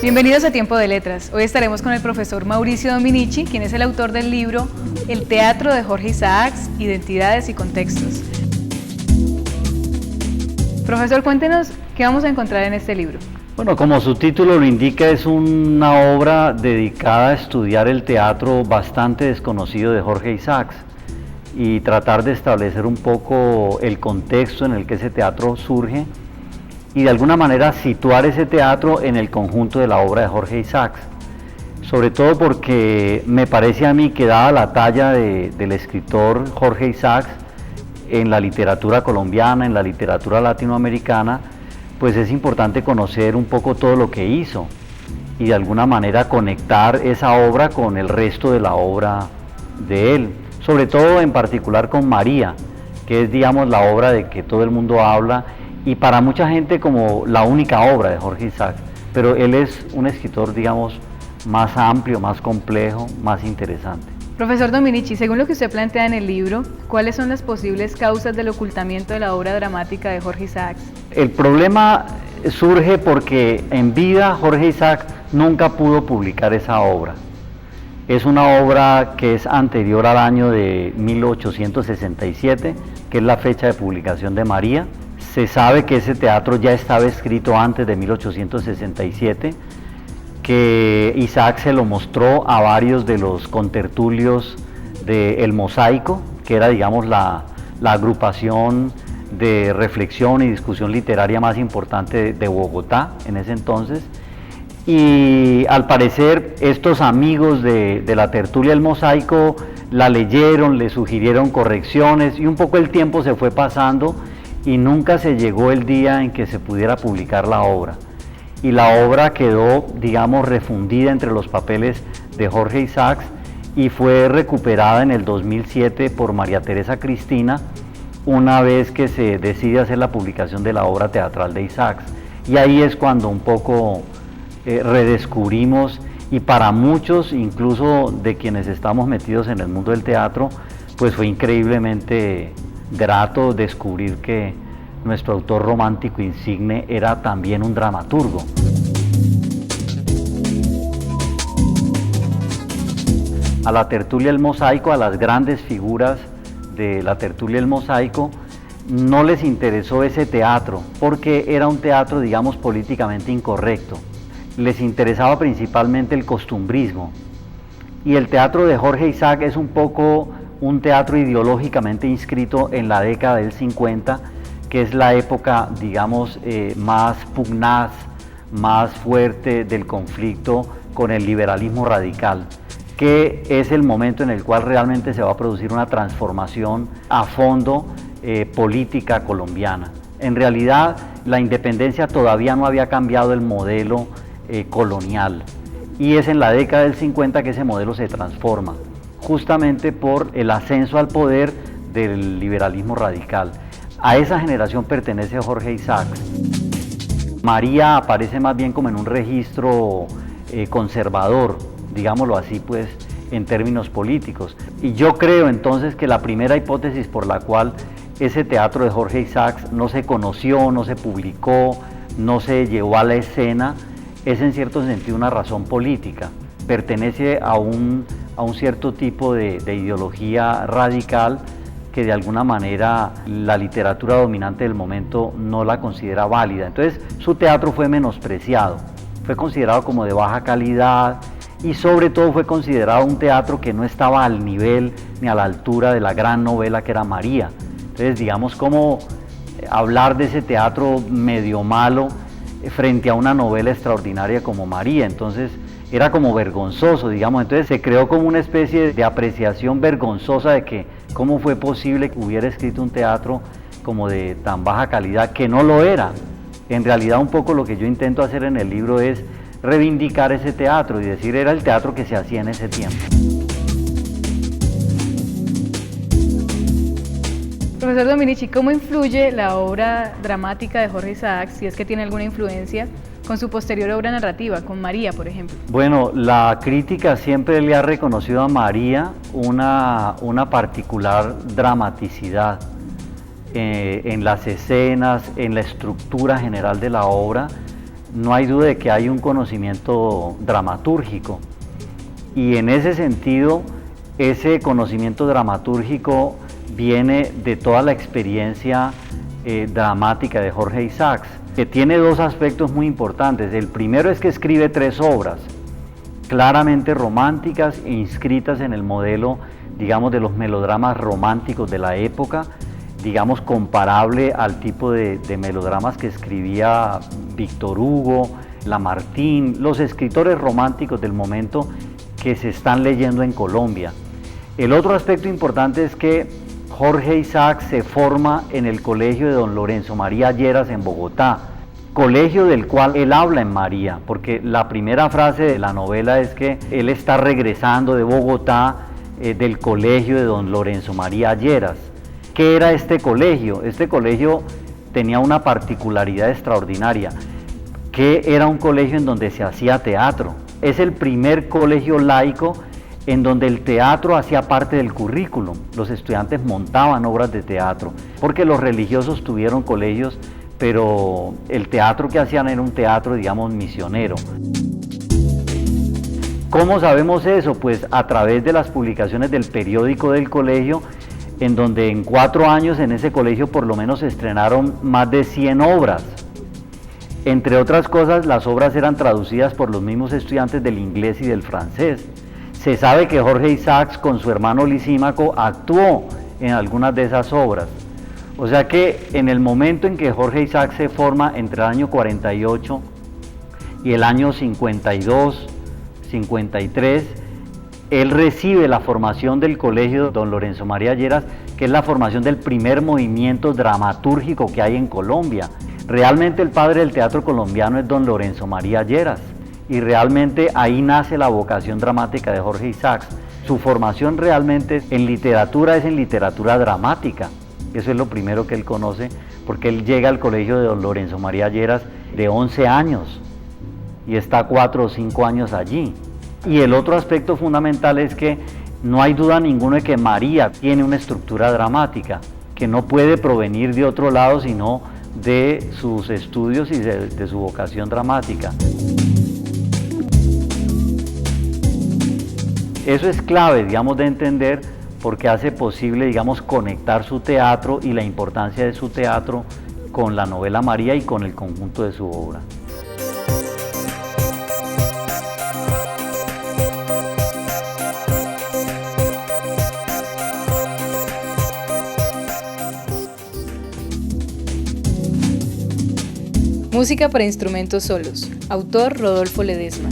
Bienvenidos a Tiempo de Letras. Hoy estaremos con el profesor Mauricio Dominici, quien es el autor del libro El teatro de Jorge Isaacs, Identidades y Contextos. Profesor, cuéntenos qué vamos a encontrar en este libro. Bueno, como su título lo indica, es una obra dedicada a estudiar el teatro bastante desconocido de Jorge Isaacs y tratar de establecer un poco el contexto en el que ese teatro surge y de alguna manera situar ese teatro en el conjunto de la obra de Jorge Isaacs, sobre todo porque me parece a mí que dada la talla del escritor Jorge Isaacs en la literatura colombiana, en la literatura latinoamericana, pues es importante conocer un poco todo lo que hizo y de alguna manera conectar esa obra con el resto de la obra de él, sobre todo en particular con María, que es, digamos, la obra de que todo el mundo habla y para mucha gente como la única obra de Jorge Isaacs, pero él es un escritor, digamos, más amplio, más complejo, más interesante. Profesor Dominici, según lo que usted plantea en el libro, ¿cuáles son las posibles causas del ocultamiento de la obra dramática de Jorge Isaacs? El problema surge porque en vida Jorge Isaacs nunca pudo publicar esa obra. Es una obra que es anterior al año de 1867, que es la fecha de publicación de María. Se sabe que ese teatro ya estaba escrito antes de 1867, que Isaac se lo mostró a varios de los contertulios de El Mosaico, que era, digamos, la agrupación de reflexión y discusión literaria más importante de Bogotá en ese entonces. Y al parecer estos amigos de la tertulia El Mosaico la leyeron, le sugirieron correcciones y un poco el tiempo se fue pasando y nunca se llegó el día en que se pudiera publicar la obra. Y la obra quedó, digamos, refundida entre los papeles de Jorge Isaacs y fue recuperada en el 2007 por María Teresa Cristina, una vez que se decide hacer la publicación de la obra teatral de Isaacs. Y ahí es cuando un poco redescubrimos, y para muchos, incluso de quienes estamos metidos en el mundo del teatro, pues fue increíblemente grato descubrir que nuestro autor romántico insigne era también un dramaturgo. A la tertulia El Mosaico, a las grandes figuras de la tertulia El Mosaico, no les interesó ese teatro, porque era un teatro, digamos, políticamente incorrecto. Les interesaba principalmente el costumbrismo. Y el teatro de Jorge Isaacs es un poco un teatro ideológicamente inscrito en la década del 50, que es la época, digamos, más pugnaz, más fuerte del conflicto con el liberalismo radical, que es el momento en el cual realmente se va a producir una transformación a fondo política colombiana. En realidad, la independencia todavía no había cambiado el modelo colonial, y es en la década del 50 que ese modelo se transforma, justamente por el ascenso al poder del liberalismo radical. A esa generación pertenece Jorge Isaacs. María aparece más bien como en un registro conservador, digámoslo así, pues, en términos políticos. Y yo creo entonces que la primera hipótesis por la cual ese teatro de Jorge Isaacs no se conoció, no se publicó, no se llevó a la escena, es en cierto sentido una razón política. Pertenece a un cierto tipo de ideología radical que de alguna manera la literatura dominante del momento no la considera válida. Entonces su teatro fue menospreciado, fue considerado como de baja calidad y sobre todo fue considerado un teatro que no estaba al nivel ni a la altura de la gran novela que era María. Entonces, digamos, como hablar de ese teatro medio malo frente a una novela extraordinaria como María. Entonces era como vergonzoso, digamos. Entonces se creó como una especie de apreciación vergonzosa de que cómo fue posible que hubiera escrito un teatro como de tan baja calidad, que no lo era. En realidad un poco lo que yo intento hacer en el libro es reivindicar ese teatro y decir era el teatro que se hacía en ese tiempo. Profesor Dominici, ¿cómo influye la obra dramática de Jorge Isaacs, si es que tiene alguna influencia, con su posterior obra narrativa, con María, por ejemplo? Bueno, la crítica siempre le ha reconocido a María una particular dramaticidad en las escenas, en la estructura general de la obra. no hay duda de que hay un conocimiento dramatúrgico, y en ese sentido ese conocimiento dramatúrgico viene de toda la experiencia dramática de Jorge Isaacs, que tiene dos aspectos muy importantes. El primero es que escribe 3 obras claramente románticas e inscritas en el modelo, digamos, de los melodramas románticos de la época, digamos, comparable al tipo de melodramas que escribía Víctor Hugo, Lamartine, los escritores románticos del momento que se están leyendo en Colombia. El otro aspecto importante es que Jorge Isaacs se forma en el colegio de don Lorenzo María Lleras en Bogotá, colegio del cual él habla en María, porque la primera frase de la novela es que él está regresando de Bogotá, del colegio de don Lorenzo María Lleras. ¿Qué era este colegio? Este colegio tenía una particularidad extraordinaria, que era un colegio en donde se hacía teatro. Es el primer colegio laico en donde el teatro hacía parte del currículum. Los estudiantes montaban obras de teatro, porque los religiosos tuvieron colegios, pero el teatro que hacían era un teatro, digamos, misionero. ¿Cómo sabemos eso? Pues a través de las publicaciones del periódico del colegio, en donde en 4 años en ese colegio por lo menos se estrenaron más de 100 obras. Entre otras cosas, las obras eran traducidas por los mismos estudiantes del inglés y del francés. Se sabe que Jorge Isaacs con su hermano Lisímaco actuó en algunas de esas obras. O sea que en el momento en que Jorge Isaacs se forma entre el año 48 y el año 52, 53, él recibe la formación del colegio don Lorenzo María Lleras, que es la formación del primer movimiento dramatúrgico que hay en Colombia. Realmente el padre del teatro colombiano es don Lorenzo María Lleras, y realmente ahí nace la vocación dramática de Jorge Isaacs. Su formación realmente en literatura es en literatura dramática. Eso es lo primero que él conoce, porque él llega al colegio de don Lorenzo María Lleras de 11 años y está 4 o 5 años allí. Y el otro aspecto fundamental es que no hay duda ninguna de que María tiene una estructura dramática que no puede provenir de otro lado sino de sus estudios y de su vocación dramática. Eso es clave, digamos, de entender, porque hace posible, digamos, conectar su teatro y la importancia de su teatro con la novela María y con el conjunto de su obra. Música para instrumentos solos. Autor Rodolfo Ledesma.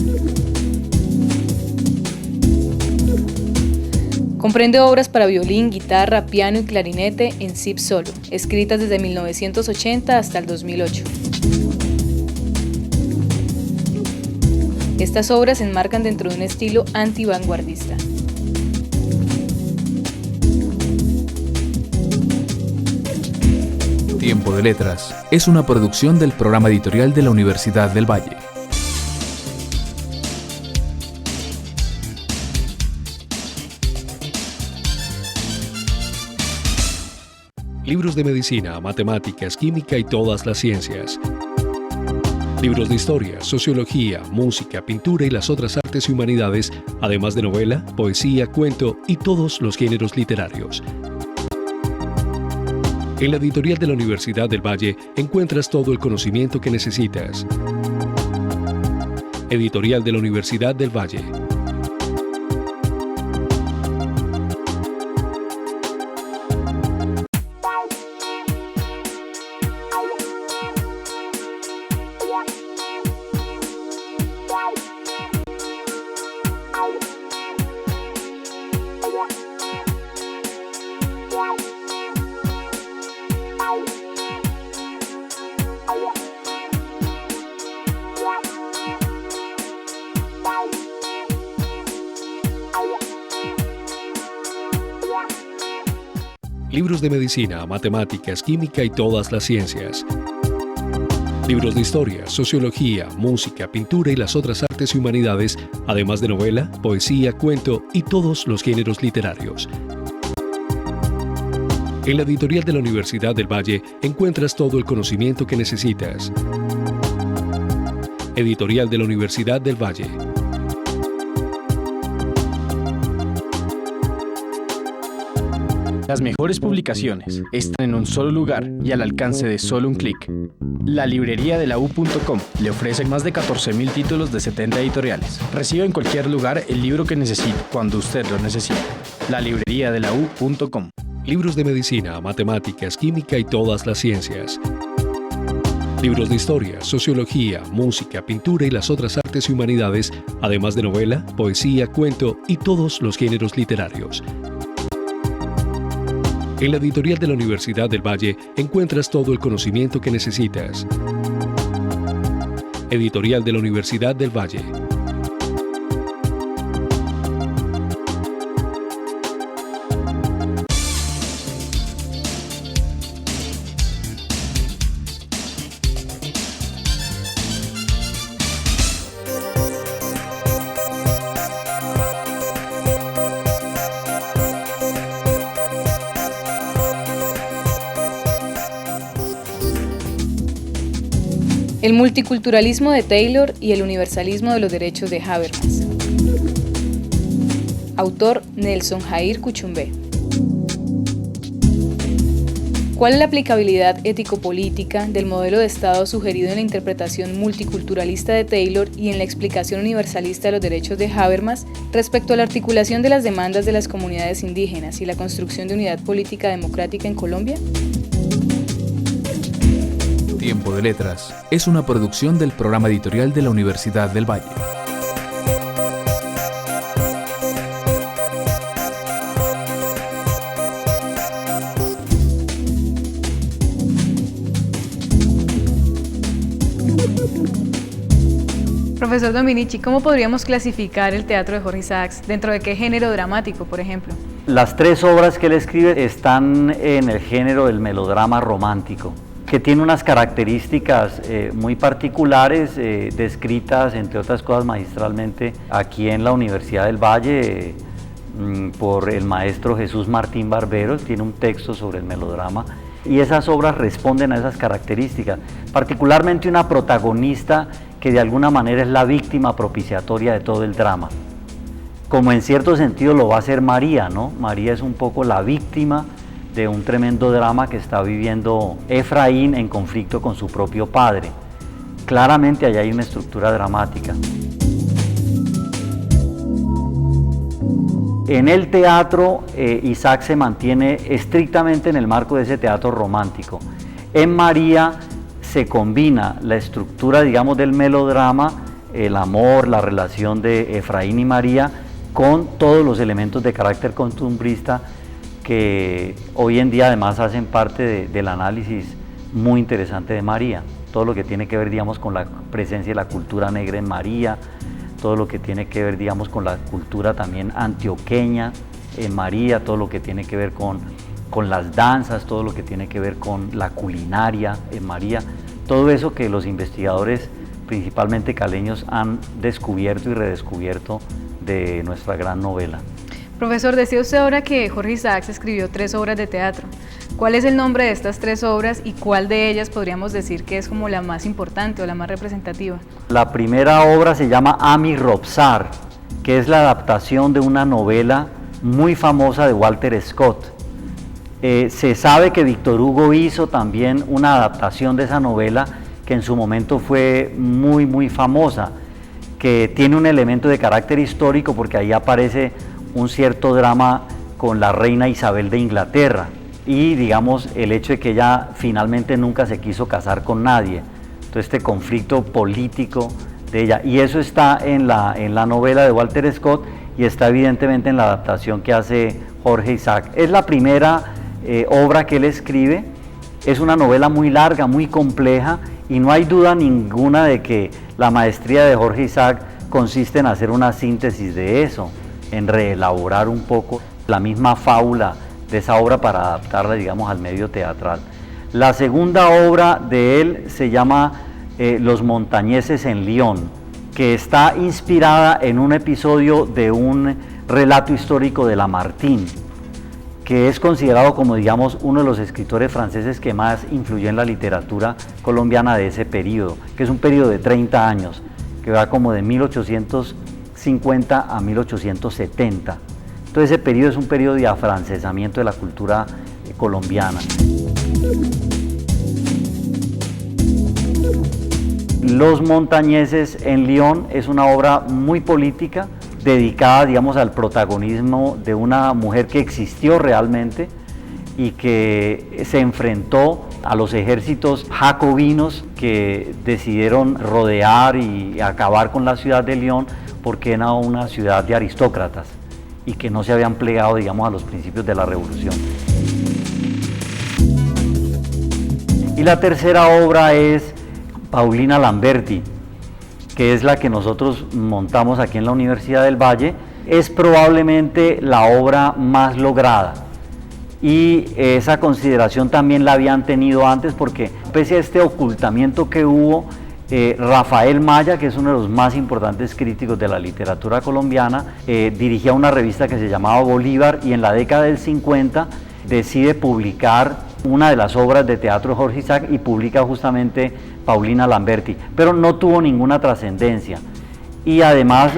Comprende obras para violín, guitarra, piano y clarinete en si solo, escritas desde 1980 hasta el 2008. Estas obras se enmarcan dentro de un estilo anti-vanguardista. Tiempo de Letras es una producción del programa editorial de la Universidad del Valle. Libros de medicina, matemáticas, química y todas las ciencias. Libros de historia, sociología, música, pintura y las otras artes y humanidades, además de novela, poesía, cuento y todos los géneros literarios. En la editorial de la Universidad del Valle encuentras todo el conocimiento que necesitas. Editorial de la Universidad del Valle. Libros de medicina, matemáticas, química y todas las ciencias. Libros de historia, sociología, música, pintura y las otras artes y humanidades, además de novela, poesía, cuento y todos los géneros literarios. En la editorial de la Universidad del Valle encuentras todo el conocimiento que necesitas. editorial de la Universidad del Valle. Las mejores publicaciones están en un solo lugar y al alcance de solo un clic. La librería de la U.com le ofrece más de 14.000 títulos de 70 editoriales. Recibe en cualquier lugar el libro que necesite, cuando usted lo necesite. La librería de la U.com. Libros de medicina, matemáticas, química y todas las ciencias. Libros de historia, sociología, música, pintura y las otras artes y humanidades, además de novela, poesía, cuento y todos los géneros literarios. En la editorial de la Universidad del Valle encuentras todo el conocimiento que necesitas. Editorial de la Universidad del Valle. El multiculturalismo de Taylor y el universalismo de los derechos de Habermas. Autor Nelson Jair Cuchumbé. ¿Cuál es la aplicabilidad ético-política del modelo de Estado sugerido en la interpretación multiculturalista de Taylor y en la explicación universalista de los derechos de Habermas respecto a la articulación de las demandas de las comunidades indígenas y la construcción de unidad política democrática en Colombia? Tiempo de Letras es una producción del programa editorial de la Universidad del Valle. Profesor Dominici, ¿cómo podríamos clasificar el teatro de Jorge Isaacs? ¿Dentro de qué género dramático, por ejemplo? Las tres obras que él escribe están en el género del melodrama romántico, que tiene unas características muy particulares, descritas, entre otras cosas, magistralmente aquí en la Universidad del Valle por el maestro Jesús Martín Barbero. Tiene un texto sobre el melodrama y esas obras responden a esas características, particularmente una protagonista que de alguna manera es la víctima propiciatoria de todo el drama, como en cierto sentido lo va a ser María, ¿no? María es un poco la víctima de un tremendo drama que está viviendo Efraín en conflicto con su propio padre. Claramente allá hay una estructura dramática. En el teatro, Isaac se mantiene estrictamente en el marco de ese teatro romántico. En María se combina la estructura, digamos, del melodrama, el amor, la relación de Efraín y María, con todos los elementos de carácter costumbrista que hoy en día además hacen parte del análisis muy interesante de María. Todo lo que tiene que ver, digamos, con la presencia de la cultura negra en María, todo lo que tiene que ver, digamos, con la cultura también antioqueña en María, todo lo que tiene que ver con las danzas, todo lo que tiene que ver con la culinaria en María, todo eso que los investigadores, principalmente caleños, han descubierto y redescubierto de nuestra gran novela. Profesor, decía usted ahora que Jorge Isaacs escribió 3 obras de teatro. ¿Cuál es el nombre de estas 3 obras y cuál de ellas podríamos decir que es como la más importante o la más representativa? La primera obra se llama Ami Robsar, que es la adaptación de una novela muy famosa de Walter Scott. Se sabe que Víctor Hugo hizo también una adaptación de esa novela que en su momento fue muy famosa, que tiene un elemento de carácter histórico porque ahí aparece un cierto drama con la reina Isabel de Inglaterra y, digamos, el hecho de que ella finalmente nunca se quiso casar con nadie, todo este conflicto político de ella, y eso está en la novela de Walter Scott y está evidentemente en la adaptación que hace Jorge Isaac. Es la primera obra que él escribe, es una novela muy larga, muy compleja, y no hay duda ninguna de que la maestría de Jorge Isaac consiste en hacer una síntesis de eso, en reelaborar un poco la misma fábula de esa obra para adaptarla, digamos, al medio teatral. La segunda obra de él se llama Los montañeses en Lyon, que está inspirada en un episodio de un relato histórico de Lamartine, que es considerado como, digamos, uno de los escritores franceses que más influyó en la literatura colombiana de ese periodo, que es un periodo de 30 años. que va como de 1850 a 1870. Entonces ese periodo es un periodo de afrancesamiento de la cultura colombiana. Los montañeses en Lyon es una obra muy política, dedicada, digamos, al protagonismo de una mujer que existió realmente y que se enfrentó a los ejércitos jacobinos que decidieron rodear y acabar con la ciudad de Lyon porque era una ciudad de aristócratas y que no se habían plegado, digamos, a los principios de la revolución. Y la tercera obra es Paulina Lamberti, que es la que nosotros montamos aquí en la Universidad del Valle. Es probablemente la obra más lograda y esa consideración también la habían tenido antes porque pese a este ocultamiento que hubo, Rafael Maya, que es uno de los más importantes críticos de la literatura colombiana, dirigía una revista que se llamaba Bolívar y en la década del 50 decide publicar una de las obras de teatro de Jorge Isaac y publica justamente Paulina Lamberti, pero no tuvo ninguna trascendencia. Y además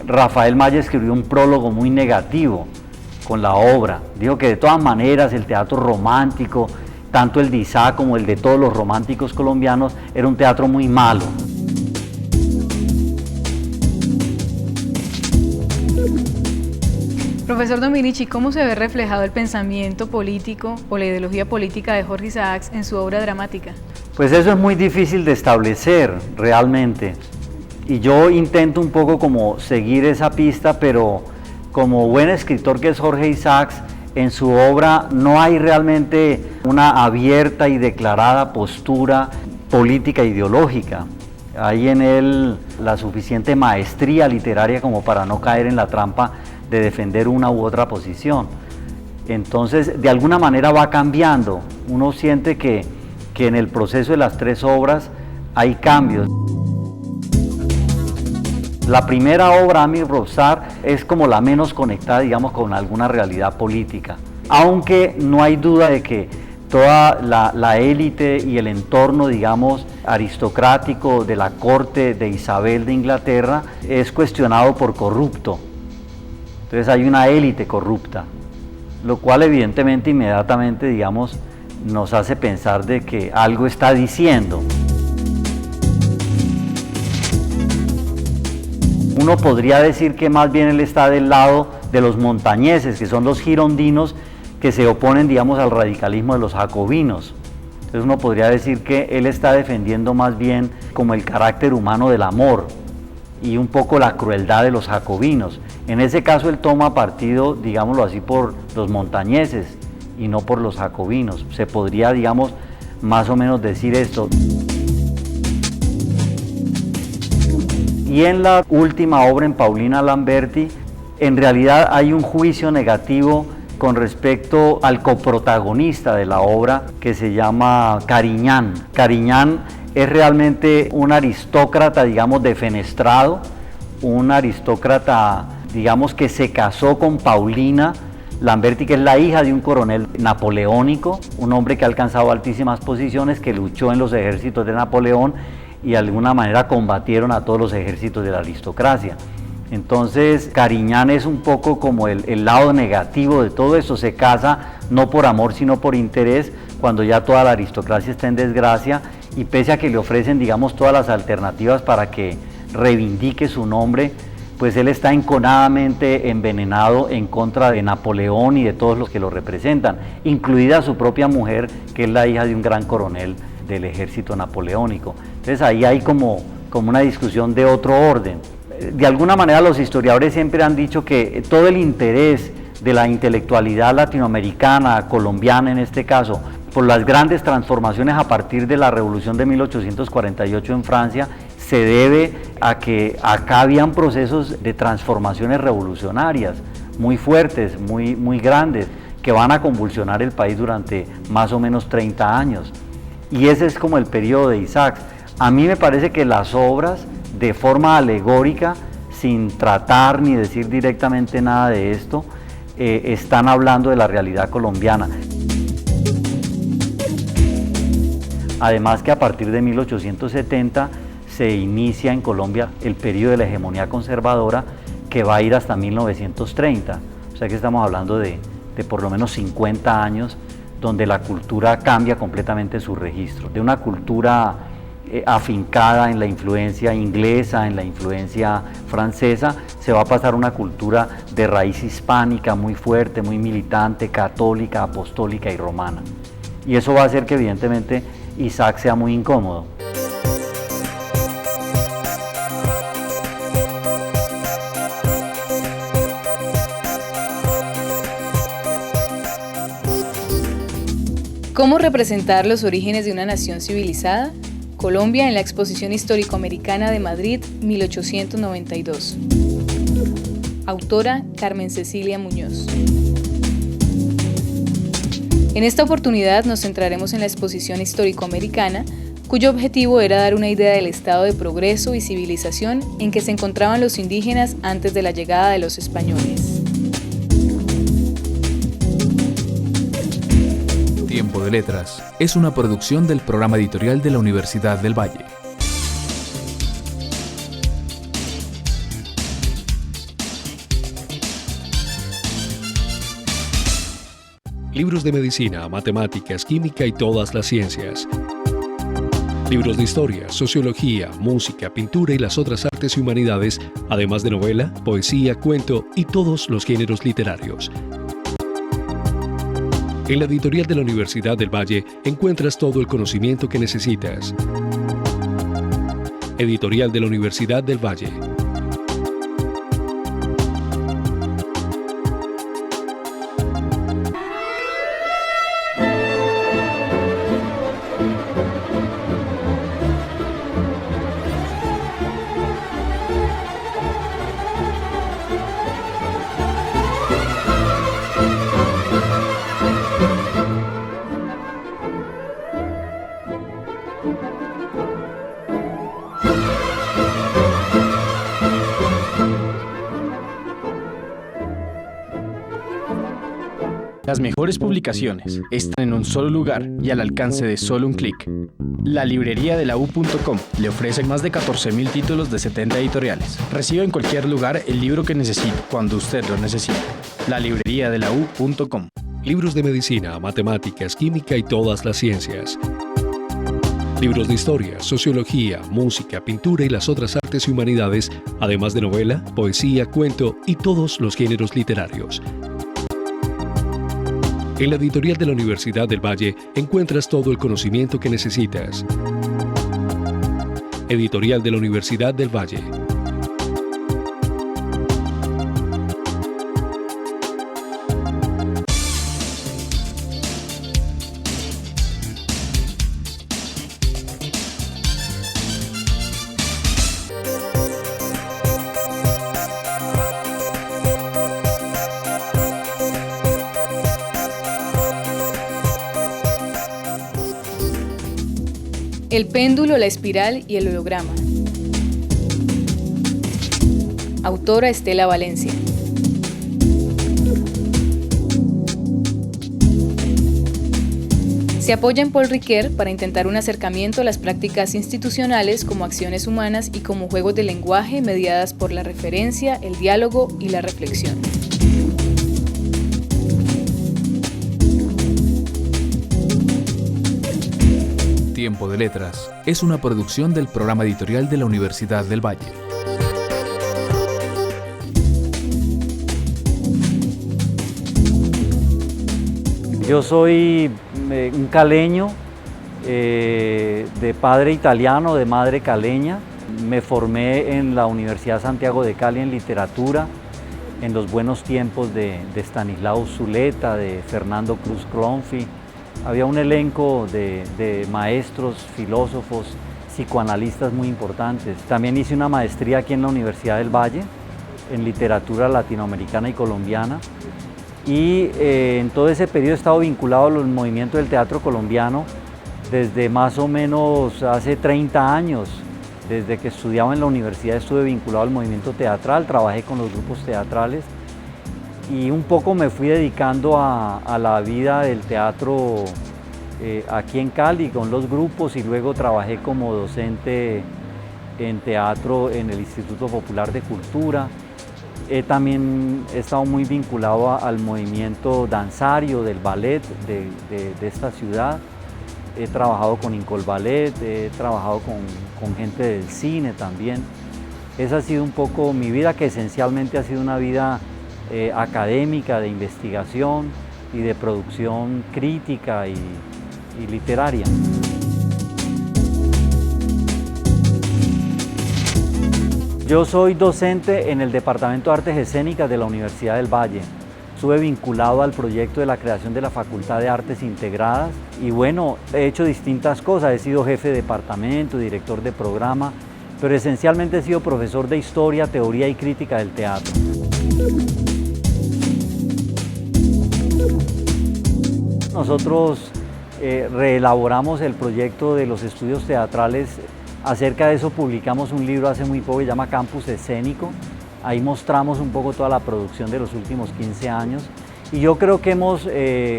Rafael Maya escribió un prólogo muy negativo con la obra. Dijo que de todas maneras el teatro romántico, tanto el de Isaac como el de todos los románticos colombianos, era un teatro muy malo. Profesor Dominici, ¿cómo se ve reflejado el pensamiento político o la ideología política de Jorge Isaacs en su obra dramática? Pues eso es muy difícil de establecer realmente. Y yo intento un poco como seguir esa pista, pero como buen escritor que es Jorge Isaacs, en su obra no hay realmente una abierta y declarada postura política ideológica. Hay en él la suficiente maestría literaria como para no caer en la trampa de defender una u otra posición. Entonces, de alguna manera va cambiando. Uno siente que en el proceso de las tres obras hay cambios. La primera obra, Amir Robsar, es como la menos conectada, digamos, con alguna realidad política. Aunque no hay duda de que toda la élite y el entorno, digamos, aristocrático de la corte de Isabel de Inglaterra es cuestionado por corrupto. Entonces hay una élite corrupta, lo cual evidentemente inmediatamente, digamos, nos hace pensar de que algo está diciendo. Uno podría decir que más bien él está del lado de los montañeses, que son los girondinos que se oponen, digamos, al radicalismo de los jacobinos. Entonces uno podría decir que él está defendiendo más bien como el carácter humano del amor y un poco la crueldad de los jacobinos. En ese caso él toma partido, digámoslo así, por los montañeses y no por los jacobinos. Se podría, digamos, más o menos decir esto. Y en la última obra, en Paulina Lamberti, en realidad hay un juicio negativo con respecto al coprotagonista de la obra, que se llama Cariñán. Cariñán es realmente un aristócrata, digamos, defenestrado, un aristócrata, digamos, que se casó con Paulina Lamberti, que es la hija de un coronel napoleónico, un hombre que ha alcanzado altísimas posiciones, que luchó en los ejércitos de Napoleón y de alguna manera combatieron a todos los ejércitos de la aristocracia. Entonces Cariñán es un poco como el lado negativo de todo eso. Se casa no por amor sino por interés, cuando ya toda la aristocracia está en desgracia, y pese a que le ofrecen, digamos, todas las alternativas para que reivindique su nombre, pues él está enconadamente envenenado en contra de Napoleón y de todos los que lo representan, incluida su propia mujer, que es la hija de un gran coronel del ejército napoleónico. Entonces ahí hay como una discusión de otro orden. De alguna manera los historiadores siempre han dicho que todo el interés de la intelectualidad latinoamericana, colombiana en este caso, por las grandes transformaciones a partir de la Revolución de 1848 en Francia, se debe a que acá habían procesos de transformaciones revolucionarias muy fuertes, muy grandes, que van a convulsionar el país durante más o menos 30 años. Y ese es como el periodo de Isaacs. A mí me parece que las obras, de forma alegórica, sin tratar ni decir directamente nada de esto, están hablando de la realidad colombiana. Además que a partir de 1870 se inicia en Colombia el periodo de la hegemonía conservadora que va a ir hasta 1930. O sea que estamos hablando de por lo menos 50 años donde la cultura cambia completamente su registro, de una cultura afincada en la influencia inglesa, en la influencia francesa, se va a pasar a una cultura de raíz hispánica muy fuerte, muy militante, católica, apostólica y romana. Y eso va a hacer que evidentemente Isaac sea muy incómodo. ¿Cómo representar los orígenes de una nación civilizada? Colombia en la Exposición Histórico-Americana de Madrid, 1892. Autora Carmen Cecilia Muñoz. En esta oportunidad nos centraremos en la Exposición Histórico-Americana, cuyo objetivo era dar una idea del estado de progreso y civilización en que se encontraban los indígenas antes de la llegada de los españoles. Tiempo de Letras es una producción del programa editorial de la Universidad del Valle. Libros de medicina, matemáticas, química y todas las ciencias. Libros de historia, sociología, música, pintura y las otras artes y humanidades, además de novela, poesía, cuento y todos los géneros literarios. En la editorial de la Universidad del Valle encuentras todo el conocimiento que necesitas. Editorial de la Universidad del Valle. Las mejores publicaciones están en un solo lugar y al alcance de solo un clic. La librería de la U.com le ofrece más de 14.000 títulos de 70 editoriales. Reciba en cualquier lugar el libro que necesite, cuando usted lo necesite. La librería de la U.com. Libros de medicina, matemáticas, química y todas las ciencias. Libros de historia, sociología, música, pintura y las otras artes y humanidades, además de novela, poesía, cuento y todos los géneros literarios. En la editorial de la Universidad del Valle encuentras todo el conocimiento que necesitas. Editorial de la Universidad del Valle. El péndulo, la espiral y el holograma. Autora Estela Valencia. Se apoya en Paul Ricoeur para intentar un acercamiento a las prácticas institucionales como acciones humanas y como juegos de lenguaje mediadas por la referencia, el diálogo y la reflexión. Tiempo de Letras es una producción del programa editorial de la Universidad del Valle. Yo soy un caleño, de padre italiano, de madre caleña. Me formé en la Universidad Santiago de Cali en literatura, en los buenos tiempos de Stanislao Zuleta, de Fernando Cruz Cronfi. Había un elenco de maestros, filósofos, psicoanalistas muy importantes. También hice una maestría aquí en la Universidad del Valle, en literatura latinoamericana y colombiana. Y en todo ese periodo he estado vinculado al movimiento del teatro colombiano desde más o menos hace 30 años. Desde que estudiaba en la universidad estuve vinculado al movimiento teatral, trabajé con los grupos teatrales y un poco me fui dedicando a la vida del teatro aquí en Cali con los grupos y luego trabajé como docente en teatro en el Instituto Popular de Cultura. También he estado muy vinculado al movimiento danzario del ballet de esta ciudad. He trabajado con Incol Ballet, he trabajado con gente del cine también. Esa ha sido un poco mi vida, que esencialmente ha sido una vida académica, de investigación y de producción crítica y literaria. Yo soy docente en el Departamento de Artes Escénicas de la Universidad del Valle. Estuve vinculado al proyecto de la creación de la Facultad de Artes Integradas y bueno, he hecho distintas cosas. He sido jefe de departamento, director de programa, pero esencialmente he sido profesor de Historia, Teoría y Crítica del Teatro. Nosotros reelaboramos el proyecto de los estudios teatrales. Acerca de eso publicamos un libro hace muy poco que se llama Campus Escénico. Ahí mostramos un poco toda la producción de los últimos 15 años y yo creo que hemos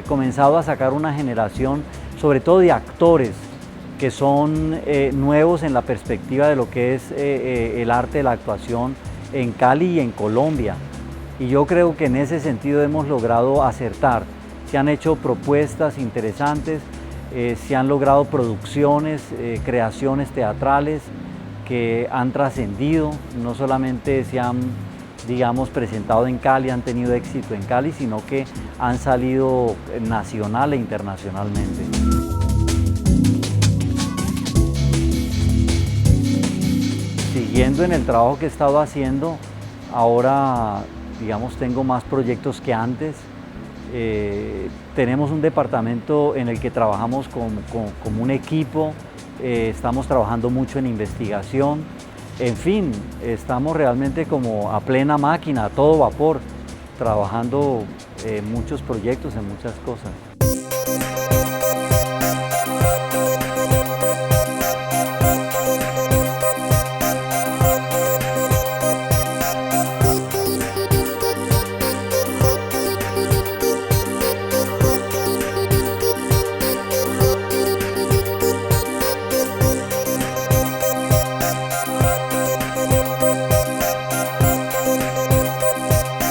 comenzado a sacar una generación, sobre todo de actores, que son nuevos en la perspectiva de lo que es el arte de la actuación en Cali y en Colombia. Y yo creo que en ese sentido hemos logrado acertar. Se han hecho propuestas interesantes, se han logrado producciones, creaciones teatrales que han trascendido, no solamente se han, digamos, presentado en Cali, han tenido éxito en Cali, sino que han salido nacional e internacionalmente. Siguiendo en el trabajo que he estado haciendo, ahora, digamos, tengo más proyectos que antes. Tenemos un departamento en el que trabajamos como un equipo, estamos trabajando mucho en investigación, en fin, estamos realmente como a plena máquina, a todo vapor, trabajando en muchos proyectos, en muchas cosas.